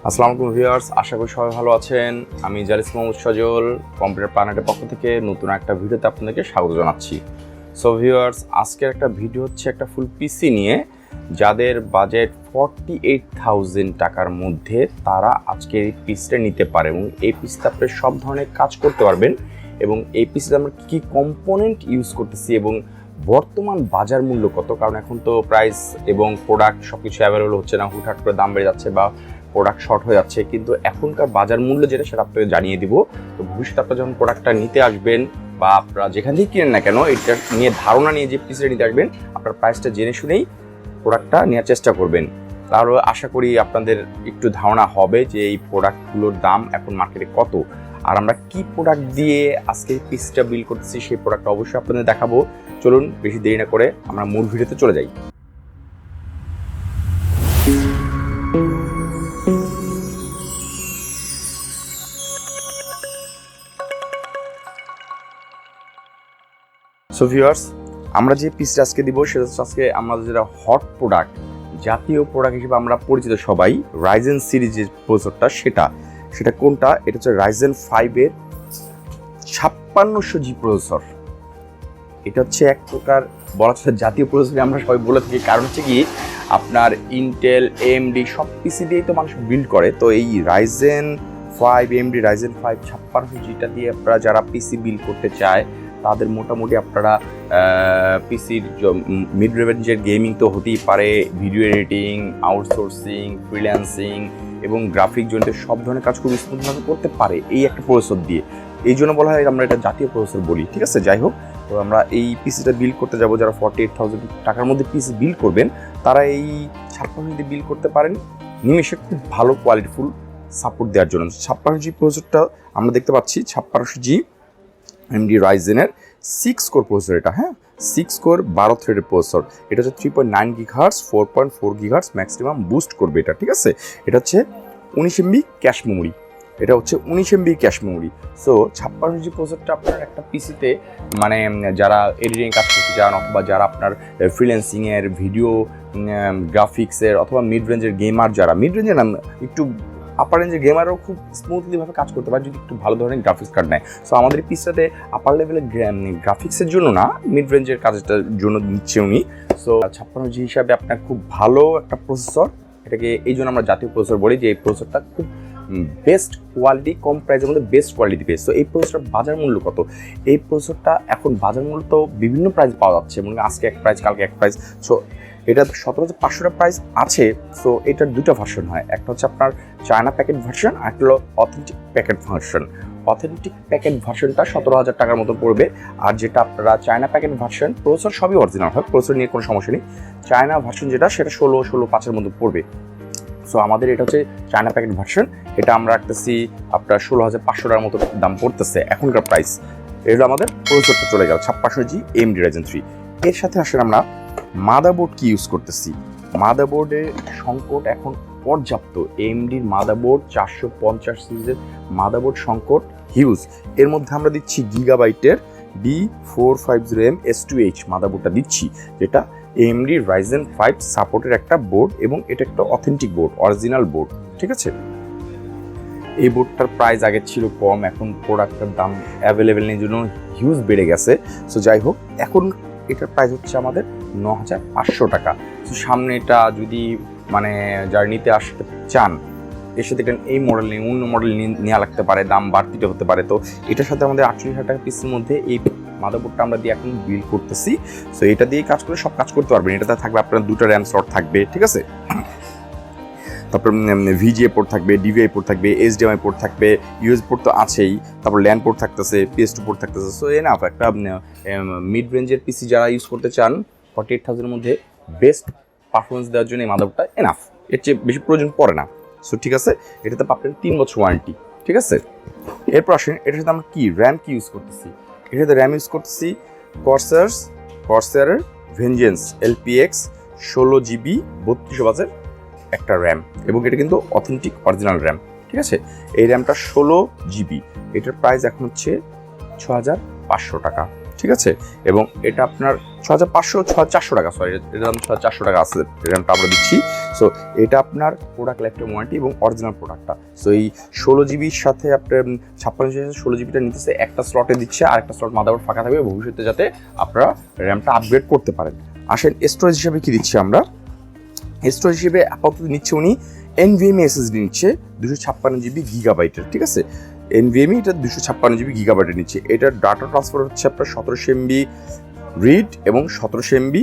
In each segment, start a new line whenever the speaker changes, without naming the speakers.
আসসালামু আলাইকুম ভিউয়ার্স, আশা করি সবাই ভালো আছেন। আমি জালিস মোহাম্মদ সজল কম্পিউটার প্ল্যানেটের পক্ষ থেকে নতুন একটা ভিডিওতে আপনাদেরকে স্বাগত জানাচ্ছি। সো ভিউয়ার্স, আজকের একটা ভিডিও হচ্ছে একটা ফুল পিসি নিয়ে। যাদের বাজেট 48,000 টাকার মধ্যে তারা আজকে এই পিসিটা নিতে পারে এবং এই পিসিতে আপনি সব ধরনের কাজ করতে পারবেন। এবং এই পিসিতে আমরা কী কম্পোনেন্ট ইউজ করতেছি এবং বর্তমান বাজার মূল্য কত, কারণ এখন তো প্রাইস এবং প্রোডাক্ট সব কিছু অ্যাভেলেবল হচ্ছে না, হুটহাট করে দাম বেড়ে যাচ্ছে বা প্রোডাক্ট শর্ট হয়ে যাচ্ছে, কিন্তু এখনকার বাজার মূল্য যেটা সেটা আপনাকে জানিয়ে দিব। তো ভবিষ্যতে আপনারা যখন প্রোডাক্টটা নিতে আসবেন বা আপনারা যেখান থেকে কিনেন না কেন, এটা নিয়ে ধারণা নিয়ে যে পিসিটা নিতে আসবেন আপনার প্রাইসটা জেনে শুনেই প্রোডাক্টটা নেওয়ার চেষ্টা করবেন। তারও আশা করি আপনাদের একটু ধারণা হবে যে এই প্রোডাক্টগুলোর দাম এখন মার্কেটে কত, আর আমরা কি প্রোডাক্ট দিয়ে আজকে পিসিটা বিল করতেছি সেই প্রোডাক্টটা অবশ্যই আপনাদের দেখাবো। চলুন বেশি দেরি না করে আমরা মূল ভিডিওতে চলে যাই। সো ভিউয়ার্স, আমরা যে পিসটা আজকে দিব সেটা হচ্ছে আজকে আমাদের যেটা হট প্রোডাক্ট, জাতীয় প্রোডাক্ট হিসেবে আমরা পরিচিত সবাই, রাইজেন সিরিজের প্রসেসরটা। সেটা কোনটা? এটা হচ্ছে রাইজেন 5-এর 5600G প্রসেসর। এটা হচ্ছে এক প্রকার বলা হচ্ছে জাতীয় প্রসেসর আমরা সবাই বলে থাকি, কারণ হচ্ছে কি আপনার ইন্টেল, AMD সব পিসি দিয়েই তো মানুষ বিল্ড করে। তো এই রাইজেন 5 AMD রাইজেন 5 5600Gটা দিয়ে আপনারা যারা পিসি বিল্ড করতে চায় তাদের মোটামুটি আপনারা পিসির মিড রেঞ্জের গেমিং তো হতেই পারে, ভিডিও এডিটিং, আউটসোর্সিং, ফ্রিল্যান্সিং এবং গ্রাফিক জনিত সব ধরনের কাজ খুব স্মুথভাবে করতে পারে এই একটা প্রসেসর দিয়ে। এই জন্য বলা হয় আমরা এটা জাতীয় প্রসেসর বলি, ঠিক আছে। যাই হোক, তো আমরা এই পিসিটা বিল্ড করতে যাব, যারা 48,000 টাকার মধ্যে পিসি বিল্ড করবেন তারা এই 5600 দিয়ে বিল্ড করতে পারেন নিমেষে, খুব ভালো কোয়ালিটিফুল সাপোর্ট দেওয়ার জন্য। 5600G প্রসেসরটা আমরা দেখতে পাচ্ছি 5600G AMD রাইজেনের 6 কোর প্রসেসর। এটা 6 কোর 12 থ্রেডের প্রসেসর। এটা হচ্ছে 3.9 GHz 4.4 GHz ম্যাক্সিমাম বুস্ট করবে এটা, ঠিক আছে। এটা হচ্ছে 19 MB ক্যাশ মেমোরি। এটা হচ্ছে 19 MB cache memory. So 5600G প্রসেসরটা আপনার একটা পিসিতে মানে যারা এডিটিং কাজ করতে চান অথবা যারা আপনার ফ্রিল্যান্সিংয়ের, ভিডিও গ্রাফিক্সের অথবা মিড রেঞ্জের গেমার, যারা মিড রেঞ্জের একটু আপার রেঞ্জের গেমারও খুব স্মুথলিভাবে কাজ করতে পারে যদি একটু ভালো ধরনের গ্রাফিক্স কার্ড নেয়। সো আমাদের এই পিসটাতে আপার লেভেলের গ্রাফিক্সের জন্য না, মিড রেঞ্জের কাজটার জন্য নিচ্ছে উনি। সো 5600G হিসাবে আপনার খুব ভালো একটা প্রসেসর। এটাকে এই জন্য আমরা জাতীয় প্রসেসর বলি যে এই প্রসেসরটা খুব বেস্ট কোয়ালিটি, কম প্রাইসের মধ্যে বেস্ট কোয়ালিটি পেয়ে। সো এই প্রসেসরটার বাজার মূল্য কত? এই প্রসেসরটা এখন বাজার মূল্য তো বিভিন্ন প্রাইস পাওয়া যাচ্ছে, মানে আজকে এক প্রাইস কালকে এক প্রাইস। সো এটা 17,500 প্রাইস আছে। সো এটার দুটো ভার্সন হয়, একটা হচ্ছে আপনার চায়না প্যাকেট ভার্সন, আর একটা হলো authentic packet version. Authentic packet ভার্সনটা 17,000 টাকার মতো পড়বে, আর যেটা আপনারা চায়না প্যাকেট ভার্সন, প্রসেসর সবই অরিজিনাল হয়, প্রসেসর নিয়ে কোনো সমস্যা নেই। চায়না ভার্সন যেটা সেটা 16,500 মতো পড়বে। সো আমাদের এটা হচ্ছে চায়না প্যাকেট ভার্সন। এটা আমরা রাখতেছি আপনার 16,500 টাকার মতো দাম পড়তেছে এখনকার প্রাইস। এটা আমাদের প্রসেসরটা চলে গেল 5600G AMD Ryzen 3। এর সাথে আসলে আমরা মাদারবোর্ড কি ইউজ করতেছি। মাদারবোর্ডের সংকট এখন পর্যাপ্ত। AMDর মাদারবোর্ড 450 সিরিজের মাদারবোর্ড সংকট হিউজ। এর মধ্যে আমরা দিচ্ছি গিগাবাইটের B450M S2H মাদারবোর্ডটা দিচ্ছি, যেটা AMD Ryzen 5 সাপোর্টের একটা বোর্ড এবং এটা একটা অথেন্টিক বোর্ড, অরিজিনাল বোর্ড, ঠিক আছে। এই বোর্ডটার প্রাইস আগে ছিল কম, এখন প্রোডাক্টের দাম অ্যাভেলেবেল নেই জন্য হিউজ বেড়ে গেছে। সো যাই হোক, এখন এটার প্রাইস হচ্ছে আমাদের 9,500 টাকা। তো সামনে এটা যদি মানে যারা নিতে আসতে চান এর সাথে এই মডেল নিয়ে অন্য মডেল নেওয়া লাগতে পারে, দাম বাড়তিটা হতে পারে। তো এটার সাথে আমাদের 48,000 টাকা পিসের মধ্যে এই মাদারবোর্ডটা আমরা দিয়ে এখন বিল্ড করতেছি। সো এটা দিয়ে কাজ করে সব কাজ করতে পারবেন। এটাতে থাকবে আপনার 2টা র্যাম স্লট থাকবে, ঠিক আছে। তারপর VGA পোর্ট থাকবে, DVI পোর্ট থাকবে, HDMI পোর্ট থাকবে, USB পোর্ট তো আছেই, তারপর LAN পোর্ট থাকতেছে, PS2 পোর্ট থাকতেছে। সো এনাফ একটা মিড রেঞ্জের পিসি যারা ইউজ করতে চান 48,000 এর মধ্যে বেস্ট পারফরমেন্স দেওয়ার জন্য এই মাদারবোর্ডটা এনাফ, এর চেয়ে বেশি প্রয়োজন পড়ে না। সো ঠিক আছে, এটাতে পাবেন 3 বছর ওয়ারেন্টি, ঠিক আছে। এরপর আসেন এটার সাথে আমরা কি র্যাম কি ইউজ করতেছি। এটার সাথে র্যাম ইউজ করতেছি Corsair Vengeance LPX 16GB 3200 একটা র্যাম, এবং এটা কিন্তু অথেন্টিক অরিজিনাল র্যাম, ঠিক আছে। এই র্যামটা 16GB, এটার প্রাইস এখন হচ্ছে 6,500 টাকা, ঠিক ঠিক আছে। এবং এটা আপনার 6500 6400 টাকা, সরি এটার দাম 6400 টাকা আছে, র্যামটা আমরা দিচ্ছি। সো এটা আপনার প্রোডাক্ট লাইফ টাইম ওয়ারেন্টি এবং অরিজিনাল প্রোডাক্টটা। সো এই 16 জিবির সাথে আপনার 56 জিবি 16 জিবিটা নিতেছে, একটা স্লটে দিচ্ছে, আর একটা স্লট মাদারবোর্ড ফাঁকা থাকবে ভবিষ্যতে, যাতে আপনারা র্যামটা আপগ্রেড করতে পারেন। আসেন স্টোরেজ হিসেবে কি দিচ্ছি আমরা। স্টোরেজ হিসেবে আপাতত নিচ্ছে উনি NVMe SSD নিচ্ছে 256 জিবি গিগাবাইটের, ঠিক আছে। NVMe এটা 256 জিবি গিগাবাইটের নিচ্ছে। এটার ডাটা ট্রান্সফার হচ্ছে আপনার 1700 MB রিড এবং 1700 MB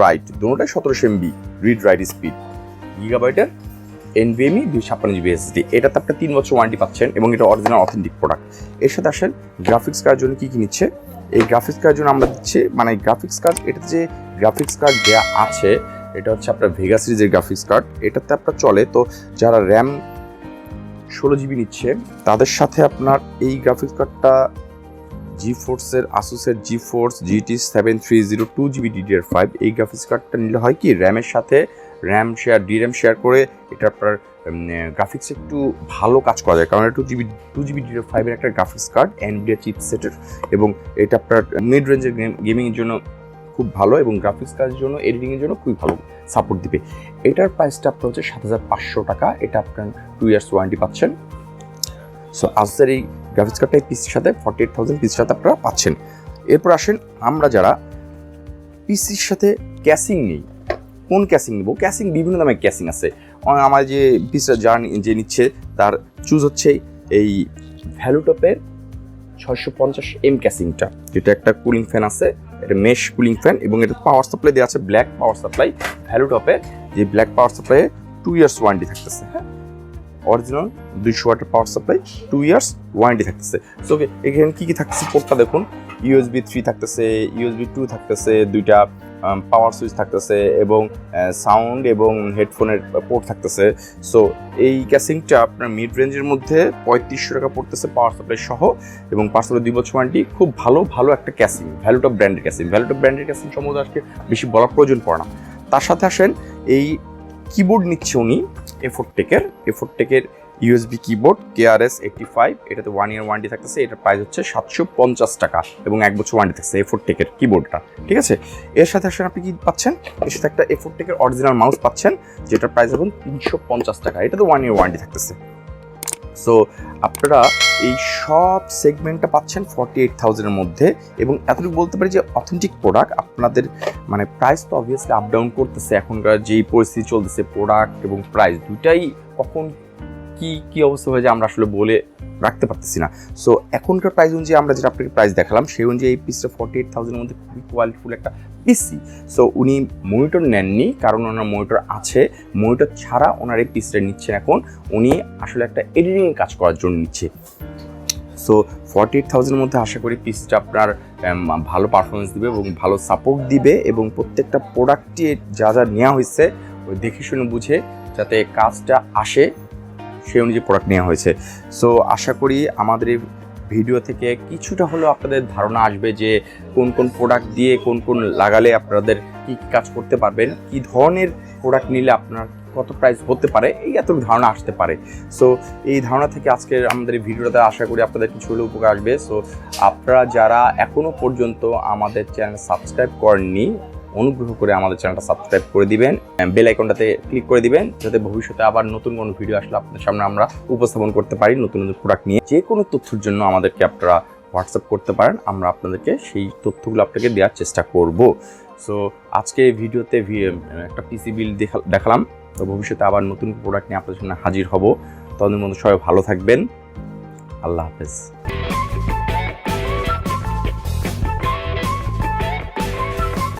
রাইট, দুটোটাই 1700 MB রিড রাইট স্পিড। গিগাবাইটের NVMe 256 জিবি SSD, এটাতে আপনার 3 বছর ওয়ারেন্টি পাচ্ছেন এবং এটা অরিজিনাল অথেন্টিক প্রোডাক্ট। এর সাথে আসেন গ্রাফিক্স কার্ডের জন্য কী কী নিচ্ছে। এই গ্রাফিক্স কার্ডের জন্য আমরা দিচ্ছি, মানে গ্রাফিক্স কার্ড, এটাতে যে গ্রাফিক্স কার্ড দেওয়া আছে এটা হচ্ছে আপনার ভেগা সিরিজের গ্রাফিক্স কার্ড, এটাতে আপনার চলে। তো যারা র্যাম 16 জিবি নিচ্ছে তাদের সাথে আপনার এই গ্রাফিক্স কার্ডটা জিফোর্সের আসুসের জিফোর্স GT 7302 GB DDR5 এই গ্রাফিক্স কার্ডটা নিলে হয় কি, র্যামের সাথে র্যাম শেয়ার DRAM শেয়ার করে এটা আপনার গ্রাফিক্স একটু ভালো কাজ করা যায়, কারণ এটা 2 GB DDR5 এর একটা গ্রাফিক্স কার্ড NVIDIA চিপসেটের, এবং এটা আপনার মিড রেঞ্জের গেমিংয়ের জন্য খুব ভালো এবং গ্রাফিক্স কাজের জন্য এডিটিংয়ের জন্য খুবই ভালো সাপোর্ট দিবে। এটার প্রাইসটা আপনার হচ্ছে 7500 টাকা, এটা আপনার 2 ইয়ার্স ওয়ারেন্টি পাচ্ছেন। সো আসুসের এই গ্রাফিক্স কার্ডটা পিসির সাথে 48,000 পিসির সাথে আপনারা পাচ্ছেন। এরপর আসেন আমরা যারা পিসির সাথে ক্যাসিং নেই, কোন ক্যাসিং নেব, ক্যাসিং বিভিন্ন দামের ক্যাসিং আছে। আমার যে পিসটা যারা যে নিচ্ছে তার চুজ হচ্ছে এই ভ্যালুটপের 650M ক্যাসিংটা, যেটা একটা কুলিং ফ্যান আছে, এটা মেশ কুলিং ফ্যান এবং এটা পাওয়ার সাপ্লাই দেওয়া আছে ব্ল্যাক পাওয়ার সাপ্লাই। ভ্যালুটপের যে black power supply 2 years warranty থাকতেছে, হ্যাঁ অরিজিনাল 200 ওয়াটের পাওয়ার সাপ্লাই 2 ইয়ার্স ওয়ারেন্টি থাকতেছে। সো এখানে কী কী থাকতেছে পোর্টটা দেখুন, USB 3 থাকতেছে, USB 2 থাকতেছে, দুইটা পাওয়ার সুইচ থাকতেছে এবং সাউন্ড এবং হেডফোনের পোর্ট থাকতেছে। সো এই ক্যাসিংটা আপনার মিড রেঞ্জের মধ্যে 3500 টাকা পড়তেছে পাওয়ার সাপ্লাই সহ, এবং পাওয়ার সাপ্লাই 2 বছর ওয়ারেন্টি। খুব ভালো একটা ক্যাসিং, ভ্যালুটপ ব্র্যান্ডের ক্যাসিং। ভ্যালুটপ ব্র্যান্ডের ক্যাসিং সম্বন্ধে আজকে বেশি বলার প্রয়োজন পড়ে না। তার সাথে আসেন এই কিবোর্ড নিচ্ছে উনি এফোর্ট টেকের USB কিবোর্ড KRS 85, এটাতে 1 ইয়ার ওয়ারেন্টি থাকতেছে, এটার প্রাইস হচ্ছে 750 টাকা এবং 1 বছর ওয়ারেন্টি থাকছে এফোর্ট টেকের কিবোর্ডটা, ঠিক আছে। এর সাথে আসেন আপনি কি পাচ্ছেন, এর সাথে একটা এফোর্ট টেকের অরিজিনাল মাউস পাচ্ছেন, যেটার প্রাইস এখন 350 টাকা, এটাতে 1 ইয়ার ওয়ারেন্টি থাকতেছে। সো আপনারা এই সব সেগমেন্টটা পাচ্ছেন 48,000-এর মধ্যে, এবং এতটুকু বলতে পারি যে অথেন্টিক প্রোডাক্ট। আপনাদের মানে প্রাইস তো অবভিয়াসলি আপ ডাউন করতেছে, এখনকার যেই পরিস্থিতি চলতেছে প্রোডাক্ট এবং প্রাইস দুইটাই কখন কি অবস্থা হয়ে যায় আমরা আসলে বলে রাখতে পারতেছি না। সো এখনকার প্রাইস অনুযায়ী আমরা যেটা আপনাকে প্রাইস দেখালাম সেই অনুযায়ী এই পিসটা 48,000-এর মধ্যে খুবই কোয়ালিটিফুল একটা পিসি। সো উনি মনিটর নেননি, কারণ ওনার মনিটর আছে, মনিটর ছাড়া ওনার এই পিসটা নিচ্ছেন এখন উনি আসলে একটা এডিটিং কাজ করার জন্য নিচ্ছে। সো 48,000-এর মধ্যে আশা করি পিসটা আপনার ভালো পারফরমেন্স দিবে এবং ভালো সাপোর্ট দিবে, এবং প্রত্যেকটা প্রোডাক্টটি যা নেওয়া হয়েছে ওই দেখে শুনে বুঝে যাতে কাজটা আসে সেই অনুযায়ী প্রোডাক্ট নেওয়া হয়েছে। সো আশা করি আমাদের এই ভিডিও থেকে কিছুটা হলেও আপনাদের ধারণা আসবে যে কোন কোন প্রোডাক্ট দিয়ে কোন লাগালে আপনাদের কী কাজ করতে পারবেন, কী ধরনের প্রোডাক্ট নিলে আপনার কত প্রাইস হতে পারে, এই এতটুকু ধারণা আসতে পারে। সো এই ধারণা থেকে আজকের আমাদের এই ভিডিওটাতে আশা করি আপনাদের কিছু হলেও উপকার আসবে। সো আপনারা যারা এখনও পর্যন্ত আমাদের চ্যানেল সাবস্ক্রাইব করেননি, অনুগ্রহ করে আমাদের চ্যানেলটা সাবস্ক্রাইব করে দিবেন, বেল আইকনটাতে ক্লিক করে দিবেন, যাতে ভবিষ্যতে আবার নতুন কোনো ভিডিও আসলে আপনাদের সামনে আমরা উপস্থাপন করতে পারি নতুন প্রোডাক্ট নিয়ে। যে কোনো তথ্যের জন্য আমাদেরকে আপনারা হোয়াটসঅ্যাপ করতে পারেন, আমরা আপনাদেরকে সেই তথ্যগুলো আপনাকে দেওয়ার চেষ্টা করব। সো আজকে ভিডিওতে একটা পিসি বিল দেখালাম, তো ভবিষ্যতে আবার নতুন প্রোডাক্ট নিয়ে আপনাদের সামনে হাজির হব। ততদিন মধ্যে সবাই ভালো থাকবেন, আল্লাহ হাফেজ।